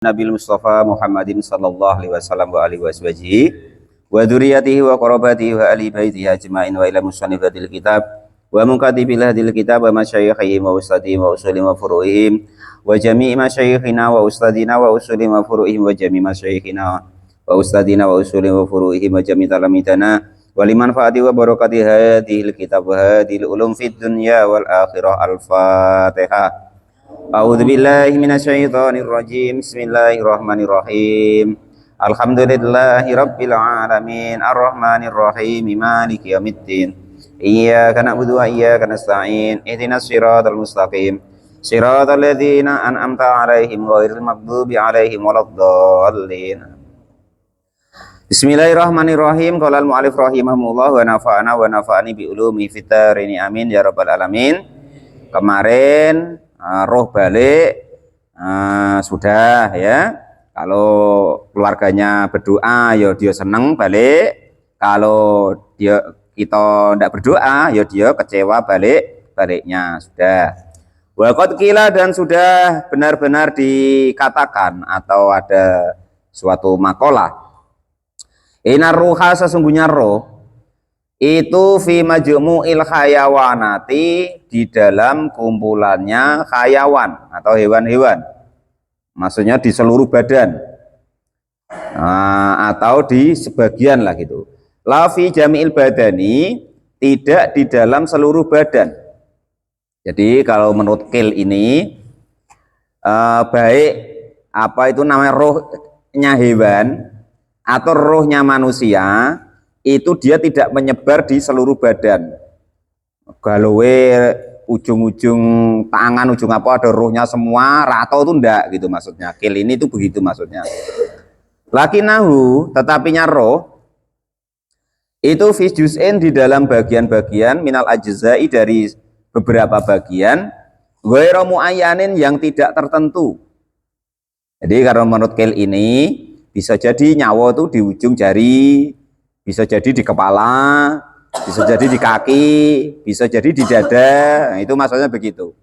Nabil Mustafa Muhammadin sallallahu alaihi wasallam wa alihi washabihi wa dzurriyyatihi wa qarabatihi wa ahli baitihi ajmain wa ila musannifatil kitab wa munkatibil hadil kitab wa masyayikhihim wa ustadihim wa usulihim wa furu'ihim wa jami'i masyayikhina wa ustadina wa usulihim wa furu'ihim wa jami'i masyayikhina wa ustadina wa usulihim wa furu'ihim wa jami'i talamidana wa liman fa'ati wa barakati hadhil kitab wa hadhil ulum fid dunya wal akhirah. Al-Fatihah. A'udzu billahi minasyaitonir rajim. Bismillahirrahmanirrahim. Alhamdulillahi rabbil alamin arrahmanir rahim maliki yaumiddin. Iyyaka na'budu wa iyyaka nasta'in. Ihdinas siratal mustaqim. Siratal ladzina an'amta 'alaihim ghairil maghdubi 'alaihim waladdallin. Bismillahirrahmanirrahim. Qala al-mu'allif rahimahullah wa nafa'ana wa nafa'ani bi ulumi fid dharain amin ya rabbal alamin. Kemarin roh balik sudah ya. Kalau keluarganya berdoa ya dia seneng balik. Kalau kita tidak berdoa ya dia kecewa baliknya sudah. Waqad qila, dan sudah benar-benar dikatakan atau ada suatu makalah. Inar ruha, sesungguhnya roh itu fi majmu'il hayawanati, di dalam kumpulannya hayawan atau hewan-hewan, maksudnya di seluruh badan atau di sebagian lah gitu. La fi jami'il badani, tidak di dalam seluruh badan. Jadi kalau menurut Qil ini baik apa itu namanya rohnya hewan atau rohnya manusia, itu dia tidak menyebar di seluruh badan. Galowe ujung-ujung tangan, ujung apa ada rohnya semua, rato itu enggak gitu maksudnya. Qil ini itu begitu maksudnya. Lakinahu, tetapinya roh itu fi juz'in, di dalam bagian-bagian, minal ajza'i, dari beberapa bagian, ghairu muayyanin, yang tidak tertentu. Jadi kalau menurut Qil ini bisa jadi nyawa itu di ujung jari, bisa jadi di kepala, bisa jadi di kaki, bisa jadi di dada. Nah, itu maksudnya begitu.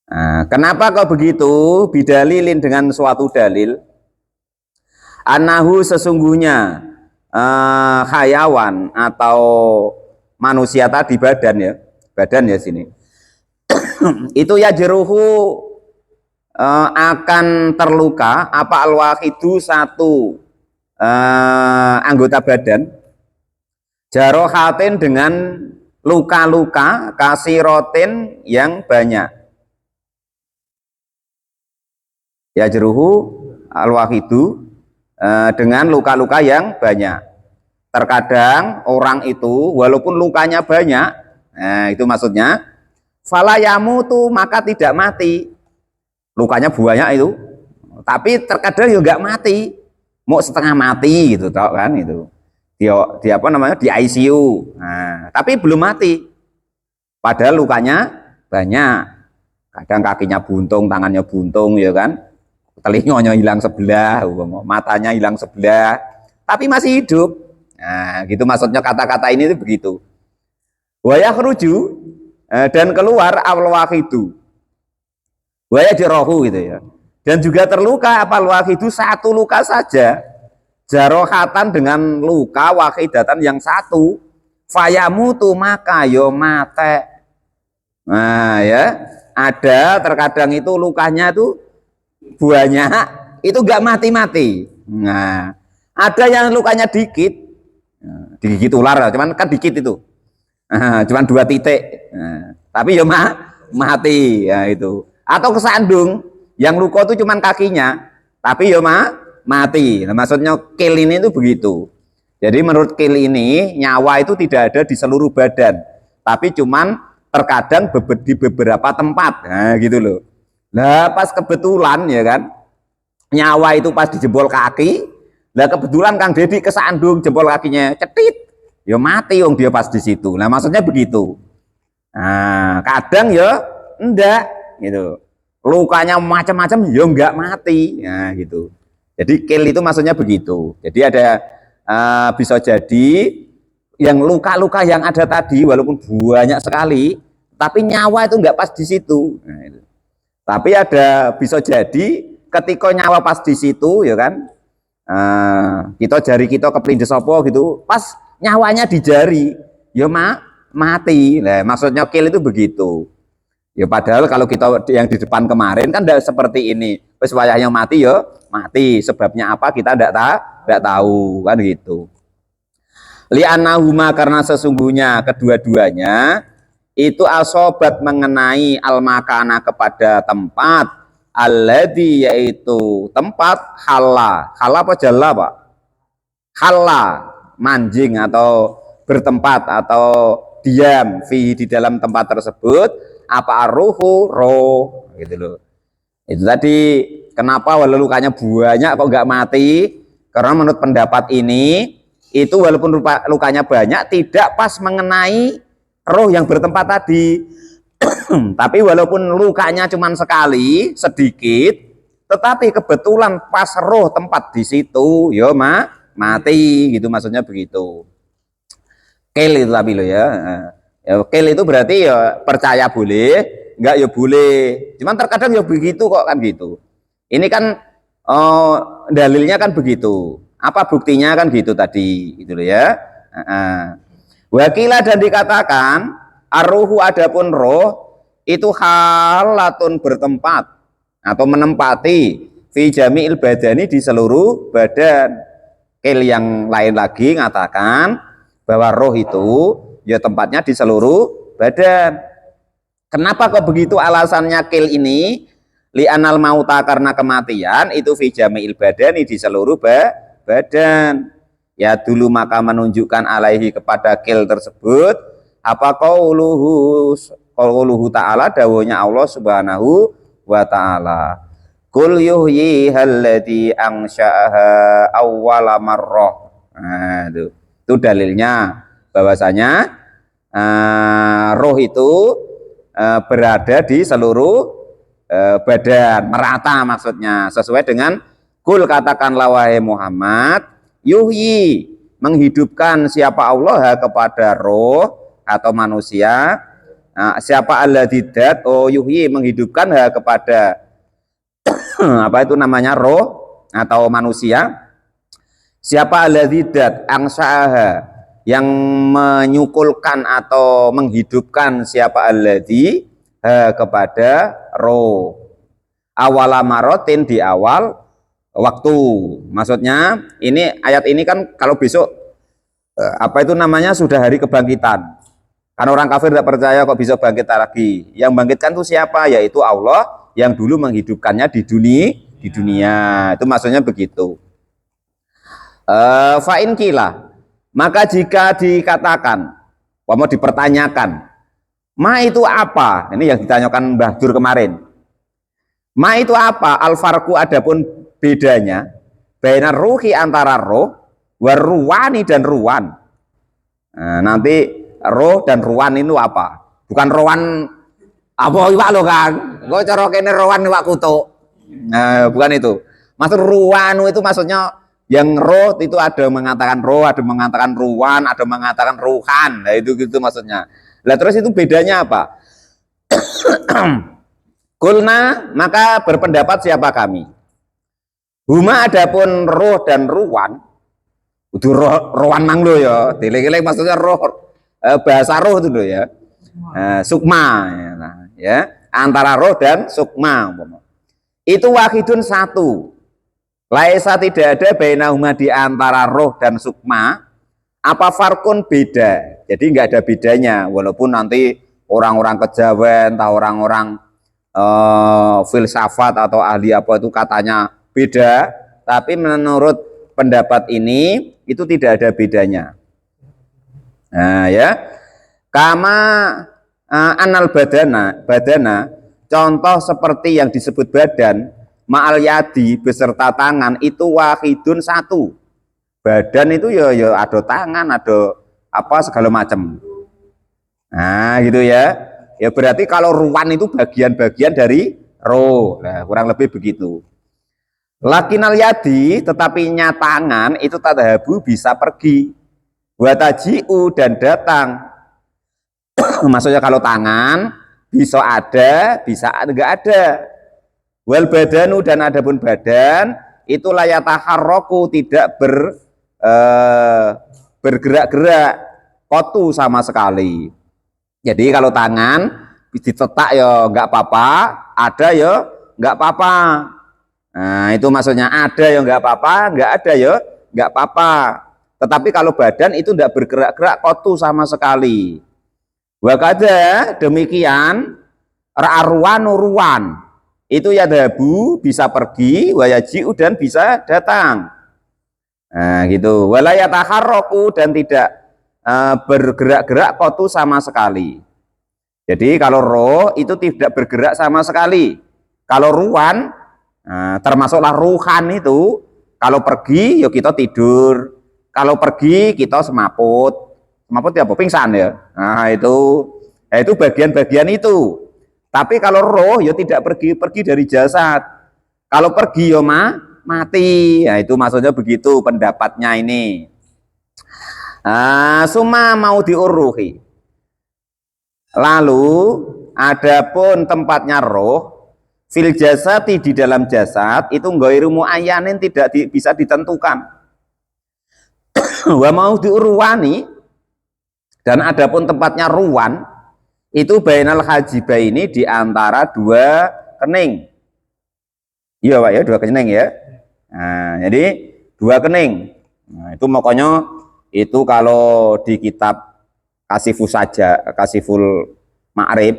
Nah, kenapa kok begitu? Bidalilin, dengan suatu dalil. Anahu, sesungguhnya hayawan atau manusia tadi, badan ya sini. Itu ya jeruhu, akan terluka apa alwahidu, satu anggota badan, jarohatin, dengan luka-luka, kasirotin, yang banyak. Ya jeruhu alwahidu, dengan luka-luka yang banyak. Terkadang orang itu walaupun lukanya banyak, nah itu maksudnya falayamu tuh, maka tidak mati. Lukanya banyak itu, tapi terkadang juga mati, mau setengah mati gitu, tau kan itu. Di apa namanya, di ICU. Nah, tapi belum mati. Padahal lukanya banyak. Kadang kakinya buntung, tangannya buntung, ya kan. Telinganya hilang sebelah, matanya hilang sebelah, tapi masih hidup. Nah, gitu maksudnya kata-kata ini itu begitu. Wa yakhruju, dan keluar al-wahidu. Wa yajrahu gitu ya. Dan juga terluka apal wahidu, satu luka saja, jarohatan, dengan luka, wahidatan, yang satu, fayamutu, maka yo mate. Nah ya, ada terkadang itu lukanya itu banyak, itu gak mati-mati. Nah, ada yang lukanya dikit, digigit ular, cuman kan dikit itu, cuman 2 titik, tapi yo mati ya itu. Atau kesandung, yang luka itu cuman kakinya, tapi ya mati. Nah, maksudnya Qil ini itu begitu. Jadi menurut Qil ini, nyawa itu tidak ada di seluruh badan, tapi cuman terkadang di beberapa tempat. Nah gitu loh. Nah pas kebetulan ya kan, nyawa itu pas di jempol kaki. Nah kebetulan Kang Dedi kesandung, jempol kakinya cetit, ya mati wong dia pas di situ. Nah maksudnya begitu. Nah kadang ya enggak gitu, lukanya macam-macam ya enggak mati. Nah gitu. Jadi Qil itu maksudnya begitu. Jadi ada bisa jadi yang luka-luka yang ada tadi walaupun banyak sekali, tapi nyawa itu enggak pas di situ. Nah, itu. Tapi ada bisa jadi ketika nyawa pas di situ ya kan, kita jari kita keplindes apa gitu, pas nyawanya di jari ya mati. Nah, maksudnya kill itu begitu. Ya padahal kalau kita yang di depan kemarin kan tidak seperti ini. Wis wayahnya mati ya mati. Sebabnya apa kita tidak tahu kan gitu. Li'annahuma karena sesungguhnya kedua-duanya itu asobat mengenai al-makana kepada tempat alladhi yaitu tempat halla. Halla apa jalla, Pak? Halla manjing atau bertempat atau diam fi di dalam tempat tersebut apa ruhu roh gitu loh. Itu tadi kenapa walau lukanya banyak kok nggak mati, karena menurut pendapat ini itu walaupun lukanya banyak tidak pas mengenai roh yang bertempat tadi. Tapi walaupun lukanya cuma sekali sedikit, tetapi kebetulan pas roh tempat di situ ya mati gitu, maksudnya begitu. Kill itu tapi lo ya. Ya, kill itu berarti ya percaya boleh, enggak ya boleh. Cuman terkadang ya begitu kok kan gitu. Ini kan dalilnya kan begitu. Apa buktinya kan gitu tadi, gitu loh ya. Wakilah dan dikatakan arruhu adapun roh itu halatun bertempat atau menempati fi jami'il badani di seluruh badan. Kill yang lain lagi mengatakan bahwa roh itu ya tempatnya di seluruh badan. Kenapa kok begitu alasannya kill ini? Li'anal mauta karena kematian itu fi jami'il badani di seluruh badan. Ya dulu maka menunjukkan alaihi kepada kill tersebut apa qauluhu ta'ala dawuhnya Allah Subhanahu wa ta'ala. Qul yuhyihal ladzi ansha'aha awwala marrah. Nah, itu dalilnya bahwasanya roh itu berada di seluruh badan, merata maksudnya, sesuai dengan kul katakanlah wahai Muhammad, yuhyi menghidupkan siapa Allah kepada roh atau manusia, siapa alladzat yuhyi menghidupkan kepada apa itu namanya roh atau manusia, siapa alladzat angsaha yang menyukulkan atau menghidupkan siapa alladzi kepada roh awala marotin di awal waktu. Maksudnya ini ayat ini kan kalau besok apa itu namanya sudah hari kebangkitan, kan orang kafir tidak percaya kok bisa bangkit lagi. Yang bangkitkan itu siapa? Yaitu Allah yang dulu menghidupkannya di dunia. Itu maksudnya begitu. Fa'in kila, maka jika dikatakan, mau dipertanyakan, ma itu apa? Ini yang ditanyakan Mbah Dur kemarin. Ma itu apa? Al-farku adapun bedanya, baina ruhi antara roh, waruwani dan ruwan. Nah, nanti roh dan ruwan itu apa? Bukan rowan apa iwak lo kan? Gue cara kene rowan iwak kutuk. Nah, bukan itu. Maksud ruwanu itu maksudnya yang roh itu ada mengatakan roh, ada mengatakan ruwan, ada mengatakan ruhan. Nah, itu gitu maksudnya. Lah terus itu bedanya apa? Kulna maka berpendapat siapa kami? Huma adapun roh dan ruwan. Itu rowan manglo ya. Dilek-lek maksudnya roh bahasa roh itu loh ya. Sukma ya, antara roh dan sukma itu wahidun satu. Laisa tidak ada bainahuma di antara roh dan sukma apa farkun beda. Jadi nggak ada bedanya walaupun nanti orang-orang kejawen atau orang-orang filsafat atau ahli apa itu katanya beda, tapi menurut pendapat ini itu tidak ada bedanya. Nah ya, kama anal badana contoh seperti yang disebut badan ma'al yadi beserta tangan itu wahidun satu. Badan itu ya ada tangan, ada apa segala macam. Nah gitu ya. Ya berarti kalau ruwan itu bagian-bagian dari roh. Nah, kurang lebih begitu. Lakinal yadi tetapi tangan itu tadhabu bisa pergi. Wataji'u dan datang. Maksudnya kalau tangan bisa ada, bisa enggak ada. Wal badanu dan adapun badan itu layataharroku tidak bergerak-gerak kotu sama sekali. Jadi kalau tangan ditetak ya nggak apa-apa, ada ya nggak apa-apa. Nah itu maksudnya ada ya nggak apa-apa, nggak ada ya nggak apa-apa. Tetapi kalau badan itu tidak bergerak-gerak kotu sama sekali. Wakada demikian ra'arwanu ruwan itu ya dahabu bisa pergi, wayaji'u dan bisa datang. Nah gitu. Walayataharroku dan tidak bergerak-gerak kotu sama sekali. Jadi kalau roh itu tidak bergerak sama sekali. Kalau ruwan termasuklah ruhan itu kalau pergi ya kita tidur, kalau pergi kita semaput ya apa pingsan ya. Nah itu bagian-bagian itu. Tapi kalau roh ya tidak pergi dari jasad. Kalau pergi ya mati. Nah itu maksudnya begitu pendapatnya ini. Summa mau diuruhi. Lalu adapun tempatnya roh fil jasati di dalam jasad itu ghairu muayyanin tidak bisa ditentukan. Wa mau diurwani dan adapun tempatnya ruwan itu bainal hajiba ini di antara dua kening. Iya Pak ya, dua kening ya. Nah, jadi dua kening. Nah, itu makanya itu kalau di kitab Kasiful Ma'rib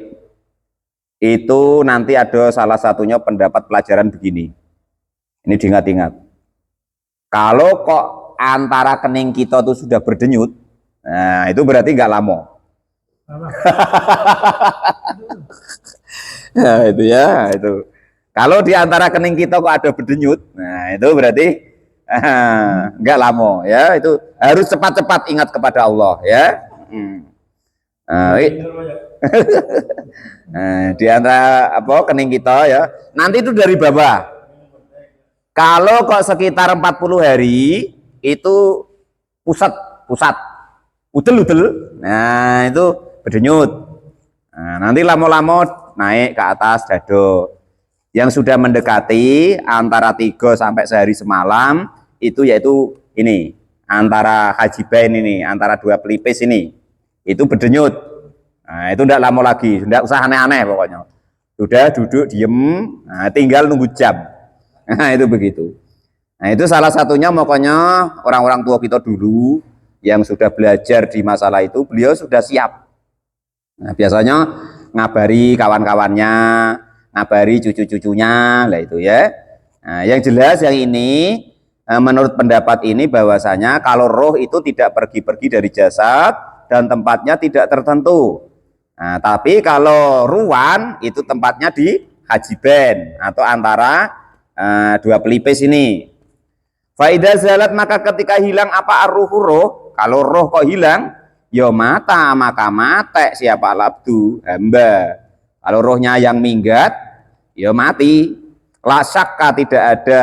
itu nanti ada salah satunya pendapat pelajaran begini. Ini diingat-ingat. Kalau kok antara kening kita itu sudah berdenyut, nah itu berarti nggak lama. Nah, itu ya, itu. Kalau di antara kening kita kok ada berdenyut, nah itu berarti nggak lama ya. Itu harus cepat-cepat ingat kepada Allah ya. Di antara apa kening kita ya. Nanti itu dari bawah. Kalau kok sekitar 40 hari itu pusat udel. Nah, itu berdenyut. Nah, nanti lama-lama naik ke atas dado. Yang sudah mendekati antara 3 sampai sehari semalam itu yaitu ini, antara hajibain ini, antara dua pelipis ini. Itu berdenyut. Nah, itu tidak lama lagi, tidak usah aneh-aneh pokoknya. Sudah duduk diem, nah, tinggal nunggu jam. Nah, itu begitu. Nah, itu salah satunya pokoknya orang-orang tua kita dulu yang sudah belajar di masalah itu, beliau sudah siap. Nah, biasanya ngabari kawan-kawannya, ngabari cucu-cucunya, lah itu ya. Nah, yang jelas yang ini menurut pendapat ini bahwasanya kalau roh itu tidak pergi-pergi dari jasad dan tempatnya tidak tertentu. Nah, tapi kalau ruwan itu tempatnya di hajiben atau antara dua pelipis ini. Faidah zalat maka ketika hilang apa arruhu roh, kalau roh kok hilang, ya mata maka mate siapa labdu hamba. Kalau rohnya yang minggat, ya mati. Lasakka tidak ada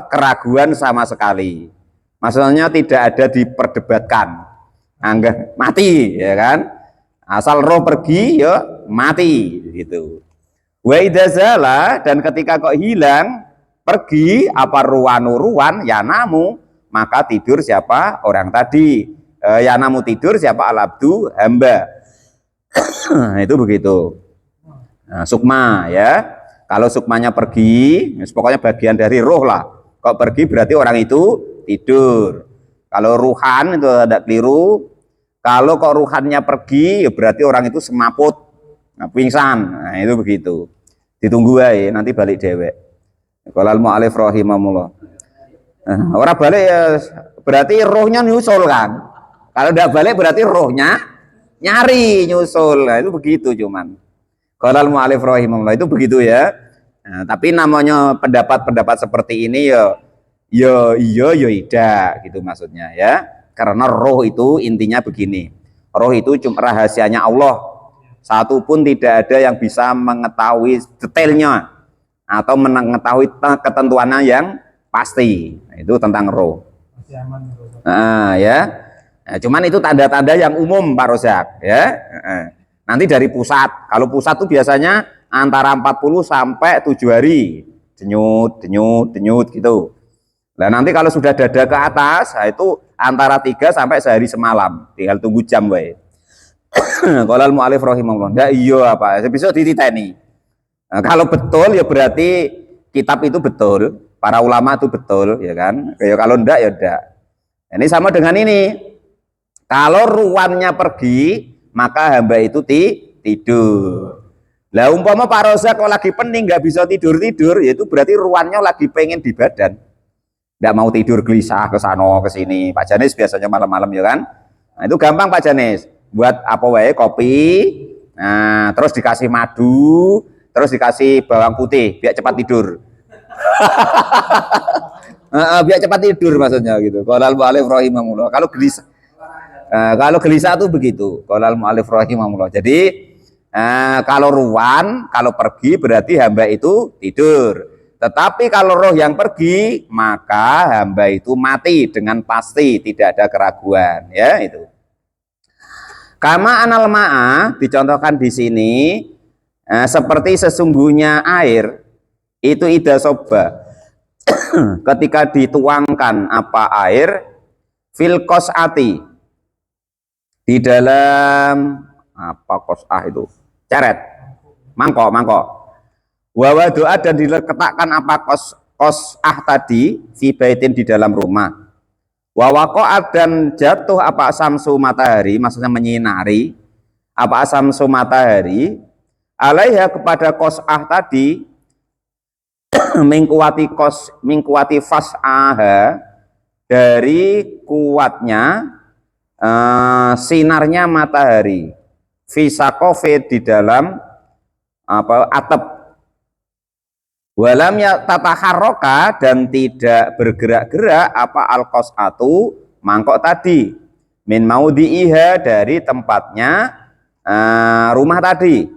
keraguan sama sekali. Maksudnya tidak ada diperdebatkan. Anggap mati ya kan. Asal roh pergi ya mati gitu. Wa idza zala dan ketika kok hilang pergi apa ruwan ya namu maka tidur siapa orang tadi ya namu tidur siapa alabdu hamba. Itu begitu. Nah, sukma ya. Kalau sukmanya pergi, pokoknya bagian dari roh lah. Kok pergi berarti orang itu tidur. Kalau ruhan itu ada keliru. Kalau kok ruhannya pergi, ya berarti orang itu semaput, pingsan. Nah, itu begitu. Ditunggu aja, nanti balik dewek. Kalau al-mu'alif rahimahullah. Orang balik ya berarti rohnya nyusul kan. Kalau tidak balik berarti rohnya nyari nyusul. Nah, itu begitu cuman. Kalau al-mu'alif rahimahullah itu begitu ya. Nah, tapi namanya pendapat-pendapat seperti ini ya iya tidak gitu maksudnya ya. Karena roh itu intinya begini. Roh itu cuma rahasianya Allah. Satu pun tidak ada yang bisa mengetahui detailnya atau mengetahui ketentuannya yang pasti. Nah, itu tentang roh. Nah, ya. Nah, cuman itu tanda-tanda yang umum Pak Rozak ya. Nanti dari pusat. Kalau pusat itu biasanya antara 40 sampai 7 hari. Denyut, denyut, denyut gitu. Nah nanti kalau sudah dada ke atas, nah itu antara 3 sampai sehari semalam. Tinggal tunggu jam wae. Qala al-mu'allif rahimahullah. Ndak iya apa? Bisa dititeni. Nah, kalau betul ya berarti kitab itu betul, para ulama itu betul, ya kan? Ya kalau ndak ya ndak. Ini sama dengan ini. Kalau ruannya pergi, maka hamba itu tidur. Lah umpama Pak Roza kalau lagi pening nggak bisa tidur-tidur, ya itu berarti ruannya lagi pengen di badan. Nggak mau tidur, gelisah ke sana ke sini. Pak Janis biasanya malam-malam ya kan. Nah, itu gampang Pak Janis. Buat apa wae kopi, nah terus dikasih madu, terus dikasih bawang putih biar cepat tidur. Biar cepat tidur maksudnya gitu. Qala al-mu'allif rahimahullah. Kalau gelisah tuh begitu. Qala al-mu'allif rahimahullah. Jadi kalau ruan, kalau pergi berarti hamba itu tidur. Tetapi kalau roh yang pergi, maka hamba itu mati dengan pasti, tidak ada keraguan, ya itu. Kama anal ma'a dicontohkan di sini seperti sesungguhnya air itu ida soba ketika dituangkan apa air fil qas'ati di dalam apa qas'ah itu ceret mangkok wa doa dan diletakkan apa qas'ah tadi fi baitin di dalam rumah. Wawaqo'at dan jatuh apa samsu matahari, maksudnya menyinari apa samsu matahari alaiha kepada qas'ah tadi mingkuati fas'aha dari kuatnya sinarnya matahari fisaqofe di dalam apa atap walam ya tataharroka dan tidak bergerak-gerak apa al-qas'atu mangkok tadi min maudhi'iha dari tempatnya rumah tadi.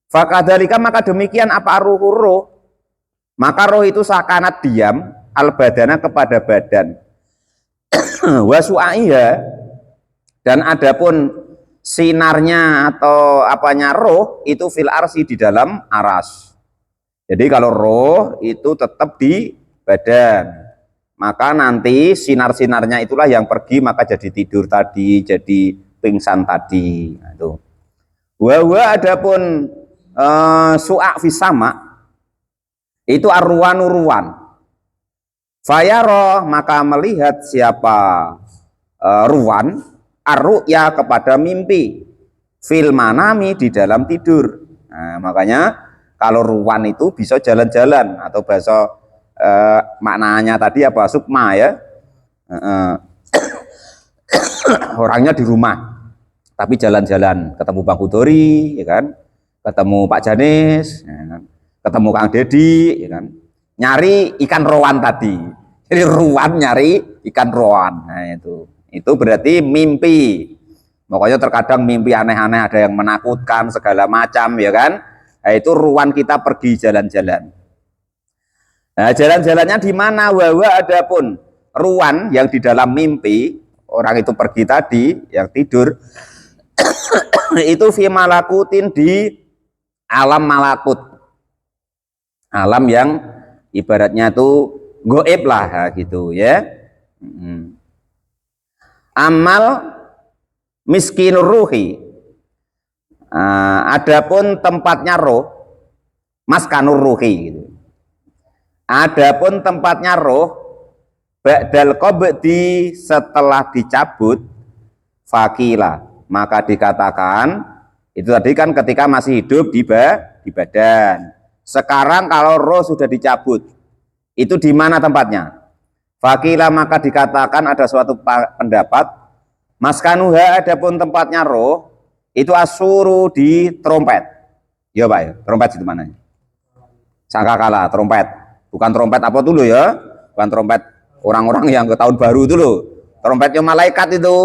Fakadzalika maka demikian apa ruh maka roh itu sakanat diam al-badana kepada badan. Wa su'aiha dan adapun sinarnya atau apanya roh itu fil arsi di dalam aras. Jadi kalau roh itu tetap di badan, maka nanti sinar-sinarnya itulah yang pergi maka jadi tidur tadi, jadi pingsan tadi. Nah, itu. Wa adapun su'a fisama itu arwan. Fayaro maka melihat siapa ruwan arru'ya kepada mimpi fil manami di dalam tidur. Nah, makanya kalau ruwan itu bisa jalan-jalan atau bahasa maknanya tadi apa sukma ya orangnya di rumah tapi jalan-jalan ketemu Bang Hudori ya kan, ketemu Pak Janis ya kan? Ketemu Kang Dedi ya kan, nyari ikan rowan tadi. Jadi ruwan nyari ikan rowan. Nah itu berarti mimpi. Pokoknya terkadang mimpi aneh-aneh, ada yang menakutkan segala macam ya kan. Nah, itu ruwan kita pergi jalan-jalan. Nah, jalan-jalannya di mana? Wawa adapun ruwan yang di dalam mimpi orang itu pergi tadi, yang tidur itu fi malakutin di alam malakut, alam yang ibaratnya tuh goib lah gitu ya. Amal miskinur ruhi. Adapun tempatnya roh, maskanur ruhi gitu. Adapun tempatnya roh, ba'dal qabdi setelah dicabut, fakila maka dikatakan itu tadi kan ketika masih hidup di badan. Sekarang kalau roh sudah dicabut, itu di mana tempatnya? Fakila maka dikatakan ada suatu pendapat, maskanuha adapun tempatnya roh itu asuru di trompet. Ya Pak ya, trompet itu mana? Sangkakala, trompet. Bukan trompet apa dulu ya? Bukan trompet orang-orang yang ke tahun baru dulu. Trompetnya malaikat itu.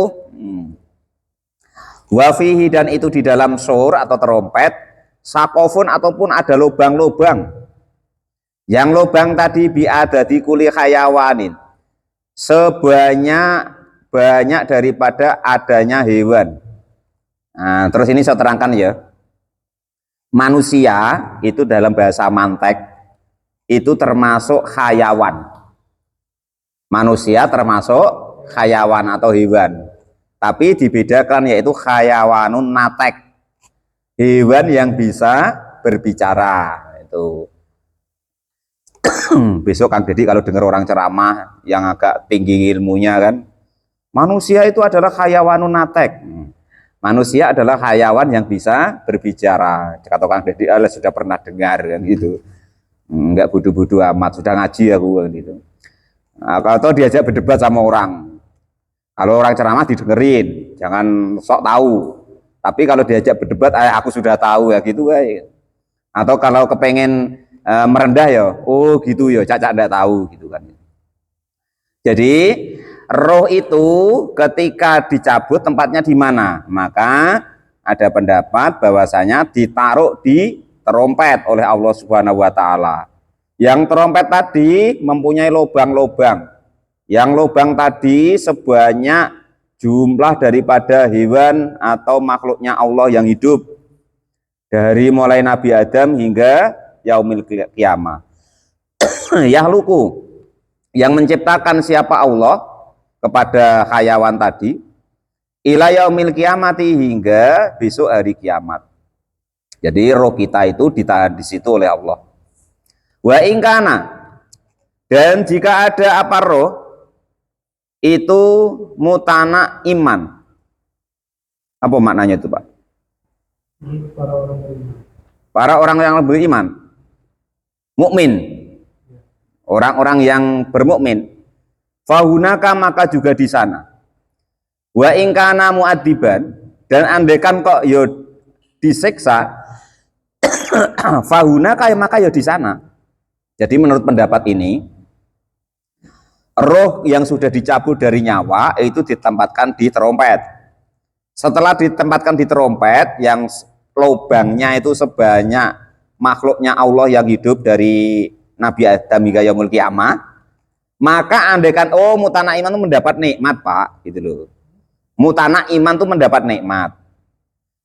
Wafihi dan itu di dalam sur atau trompet, sakofun ataupun ada lubang-lubang. Yang lubang tadi biada di kuli hayawanin. Banyak daripada adanya hewan. Nah, terus ini saya terangkan ya. manusia itu dalam bahasa mantek itu termasuk hayawan. Manusia termasuk hayawan atau hewan. Tapi dibedakan yaitu hayawanun natek. Hewan yang bisa berbicara itu. Besok Kang Deddy kalau dengar orang ceramah yang agak tinggi ilmunya kan, manusia itu adalah hayawanun natek. Manusia adalah hayawan yang bisa berbicara. Kata Kang Deddy, sudah pernah dengar kan gitu. Enggak bodoh-bodoh amat, sudah ngaji aku kan gitu. Nah, kalau diajak berdebat sama orang, kalau orang ceramah didengerin, jangan sok tahu. Tapi kalau diajak berdebat, aku sudah tahu ya gitu. Atau kalau kepengen merendah ya, oh gitu ya, cacak enggak tahu gitu kan. Jadi roh itu ketika dicabut tempatnya di mana? Maka ada pendapat bahwasanya ditaruh di terompet oleh Allah Subhanahu wa taala. Yang terompet tadi mempunyai lubang-lubang. Yang lubang tadi sebanyak jumlah daripada hewan atau makhluknya Allah yang hidup. Dari mulai Nabi Adam hingga yaumil qiyamah. Yahluku, yang menciptakan siapa Allah kepada hayawan tadi, ila yaumil qiyamati, hingga besok hari kiamat. Jadi roh kita itu ditahan di situ oleh Allah. Wa ingkana, dan jika ada apa roh itu mutana iman. Apa maknanya itu, Pak? Para orang yang beriman, mukmin, orang-orang yang bermukmin. Fahunaka, maka juga di sana. Wa ingkana muadiban, dan andaikan kok yo disiksa, fahunaka, maka yo di sana. Jadi menurut pendapat ini, roh yang sudah dicabut dari nyawa itu ditempatkan di terompet. Setelah ditempatkan di terompet yang lubangnya itu sebanyak makhluknya Allah yang hidup dari Nabi Adam hingga yaumul qiyamah, maka andaikan mutana iman itu mendapat nikmat, Pak, gitu loh. Mutana iman itu mendapat nikmat.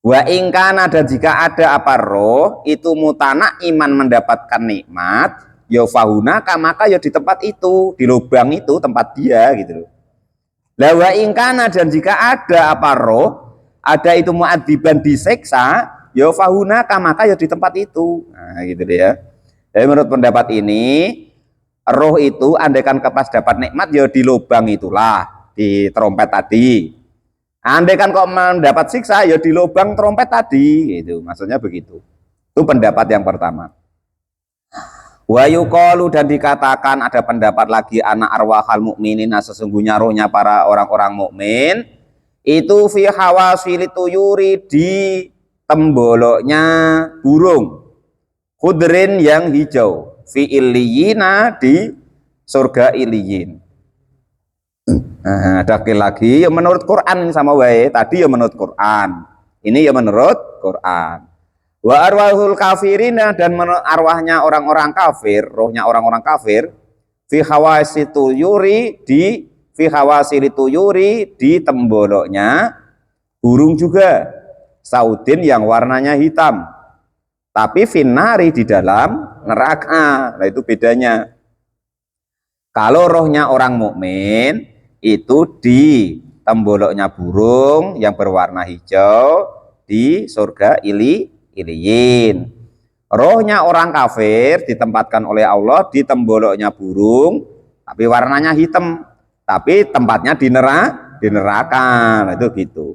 Wa ingkana, dan jika ada apa roh itu mutana iman mendapatkan nikmat, ya fahunaka, maka ya di tempat itu, di lubang itu tempat dia gitu loh. Lah wa ingkana, dan jika ada apa roh ada itu muadziban disiksa, ya fahunaka, maka ya di tempat itu. Nah, gitu deh ya. Jadi menurut pendapat ini, roh itu andaikan pas dapat nikmat ya di lubang itulah, di terompet tadi. Andaikan kok mendapat siksa ya di lubang terompet tadi, gitu. Maksudnya begitu. Itu pendapat yang pertama. Wa yuqalu, dan dikatakan ada pendapat lagi, anak arwahal mukminin, sesungguhnya rohnya para orang-orang mukmin itu fi hawasil tuyuri, di temboloknya burung, khudrin yang hijau, fi illiyina, di surga iliyin. Nah, ada lagi ya menurut Quran sama wae, tadi ya menurut Quran, ini ya menurut Quran. Wa arwahul kafirina, dan arwahnya orang-orang kafir, rohnya orang-orang kafir, fi hawasitu yuri, di fi hawasilitu yuri, di temboloknya burung juga, saudin yang warnanya hitam, tapi finari, di dalam neraka. Nah itu bedanya. Kalau rohnya orang mukmin itu di temboloknya burung yang berwarna hijau di surga iliyin. Rohnya orang kafir ditempatkan oleh Allah di temboloknya burung tapi warnanya hitam, tapi tempatnya di neraka. Nah, itu gitu.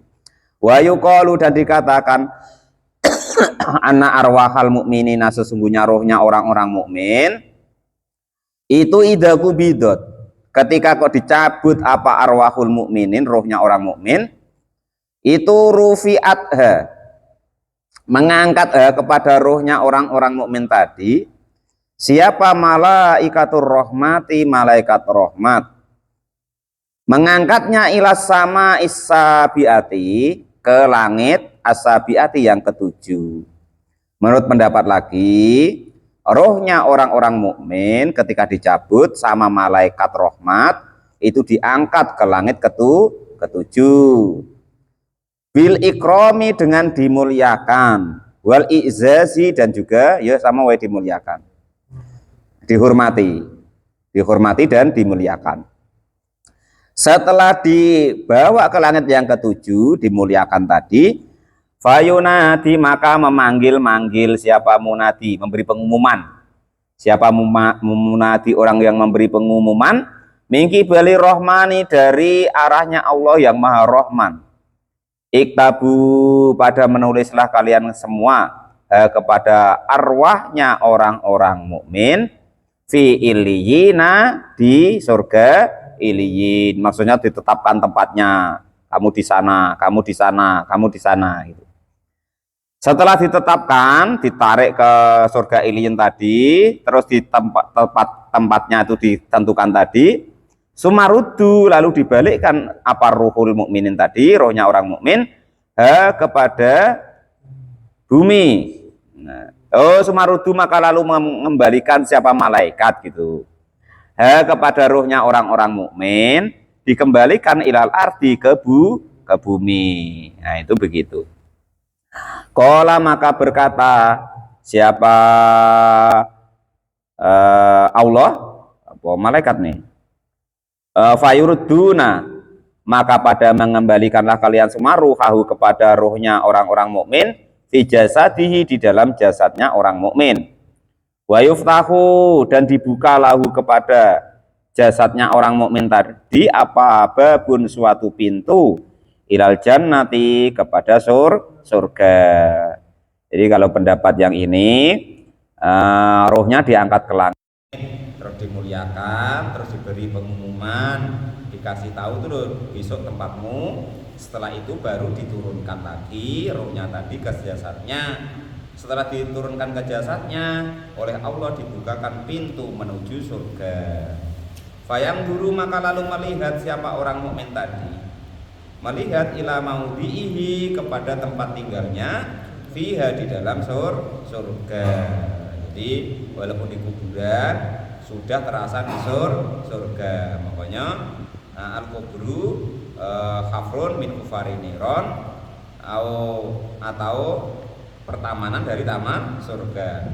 Wa yuqalu, dan dikatakan anna arwahal mukminina, sesungguhnya rohnya orang-orang mukmin itu idza kubidot, ketika kok dicabut apa arwahul mukminin, rohnya orang mukmin itu rufi'atha, mengangkat kepada rohnya orang-orang mukmin tadi siapa malaikatur rahmati, malaikat rahmat, mengangkatnya ilas sama isabiati, ke langit asabiati yang ketujuh. Menurut pendapat lagi, rohnya orang-orang mukmin ketika dicabut sama malaikat rahmat itu diangkat ke langit ketujuh. Bil ikromi, dengan dimuliakan, wal izazi, dan juga ya sama wae dimuliakan, dihormati dan dimuliakan. Setelah dibawa ke langit yang ketujuh, dimuliakan tadi, fayunadi, maka memanggil-manggil siapa munadi, memberi pengumuman. Siapa munadi, orang yang memberi pengumuman, mingki bali rohmani, dari arahnya Allah yang maha rohman. Iktabu, pada menulislah kalian semua kepada arwahnya orang-orang mukmin fi iliyina, di surga iliyin, maksudnya ditetapkan tempatnya, kamu di sana, kamu di sana, kamu di sana gitu. Setelah ditetapkan, ditarik ke surga iliyin tadi, terus di tempatnya itu ditentukan tadi, sumarudu, lalu dibalikkan apa ruhul mukminin tadi, rohnya orang mukmin kepada bumi. Sumarudu, maka lalu mengembalikan siapa malaikat gitu, kepada ruhnya orang-orang mukmin, dikembalikan ilal ardi, ke bumi. Nah, itu begitu. Qala, maka berkata siapa Allah, apa malaikat nih, fayurduna, maka pada mengembalikanlah kalian semua ruhahu, kepada ruhnya orang-orang mukmin, fi jasadihi, di dalam jasadnya orang mukmin. Wa yuftahu, dan dibuka lahu, kepada jasadnya orang mukmin tadi, apa babun, suatu pintu, ilal jannati, kepada surga. Jadi kalau pendapat yang ini, rohnya diangkat ke langit, terus dimuliakan, terus diberi pengumuman, dikasih tahu tuh besok tempatmu. Setelah itu baru diturunkan lagi rohnya tadi ke jasadnya. Setelah diturunkan ke jasadnya, oleh Allah dibukakan pintu menuju surga. Fayang duru, maka lalu melihat siapa orang mukmin tadi, melihat ila maudhihi, kepada tempat tinggalnya, fiha, di dalam surga. Jadi walaupun di kuburan sudah terasa di surga. Makanya al-kubru khafrun min kufariniron, atau pertamanan dari taman surga.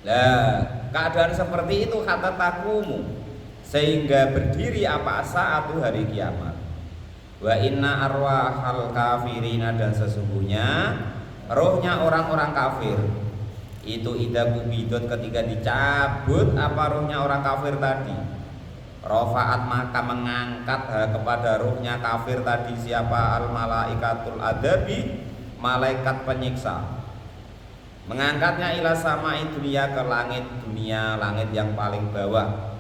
Nah, keadaan seperti itu kata takumu, sehingga berdiri apa saatu, hari kiamat. Wa inna arwahal kafirina, dan sesungguhnya rohnya orang-orang kafir itu idza kubidot, ketika dicabut apa rohnya orang kafir tadi, rofaat, maka mengangkat kepada rohnya kafir tadi siapa, al malaikatul adabi, malaikat penyiksa, mengangkatnya ila sama dunia, ke langit dunia, langit yang paling bawah.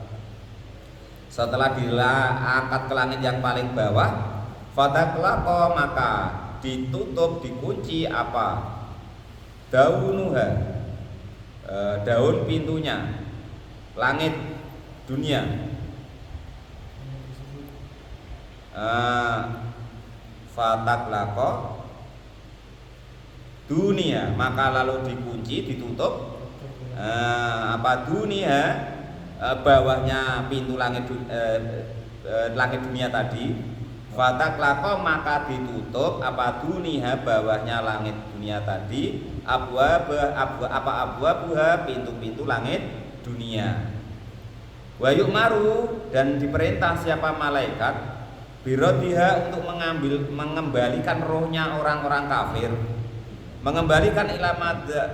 Setelah diangkat ke langit yang paling bawah, fataklaqo, maka ditutup, dikunci apa, daunuha, daun pintunya langit dunia. Fataklaqo dunia, maka lalu dikunci, ditutup apa dunia, bawahnya pintu langit dunia tadi. Fataklaqo, maka ditutup apa dunia, bawahnya langit dunia tadi, abwabuha, pintu-pintu langit dunia. Wa yu'maru, dan diperintah siapa malaikat, birodiha, untuk mengembalikan rohnya orang-orang kafir, mengembalikan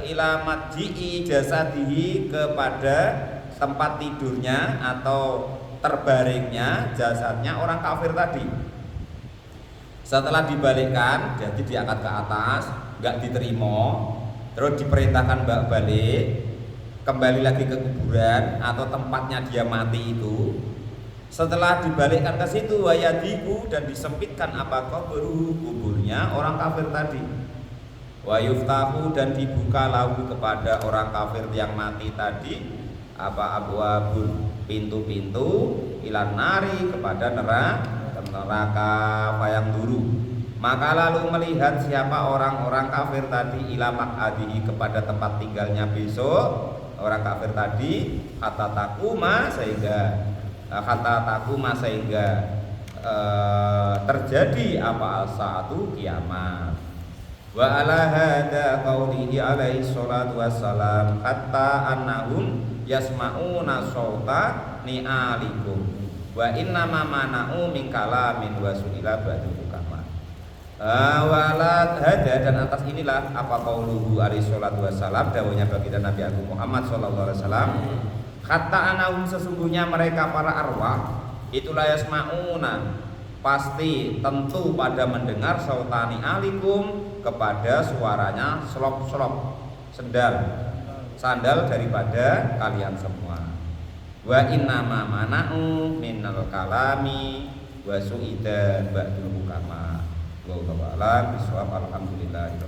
ilamadji'i jasadihi, kepada tempat tidurnya atau terbaringnya jasadnya orang kafir tadi. Setelah dibalikkan, jadi diangkat ke atas, nggak diterima, terus diperintahkan balik, kembali lagi ke kuburan atau tempatnya dia mati itu. Setelah dibalikkan ke situ, wayadiku, dan disempitkan apa, kuburnya orang kafir tadi. Wa yuftahu, dan dibuka lahu, kepada orang kafir yang mati tadi apa, abwabun, pintu-pintu, ilan nari, kepada neraka fayang duru, maka lalu melihat siapa orang-orang kafir tadi ila maq'adihi, kepada tempat tinggalnya besok orang kafir tadi, kata takuma, sehingga terjadi apa, satu kiamat. Wa ala hadza qaulihi alaihi salatu wassalam hatta annahum yasma'una sauta ni'alikum wa inna ma mana'u min kalamin wa su'ila ba'du kama. Wala hada, dan atas inilah apa qauluhu alaihi salatu wassalam, dawuhnya baginda Nabi Agung Muhammad sallallahu alaihi wasallam, hatta annahum, sesungguhnya mereka para arwah itulah yasma'una, pasti tentu pada mendengar sautani alikum, kepada suaranya selop-selop sandal daripada kalian semua. Wa innama mana'u minal kalami wa su'ida ba'dul hukama. Wa ta'ala bisawab, alhamdulillah.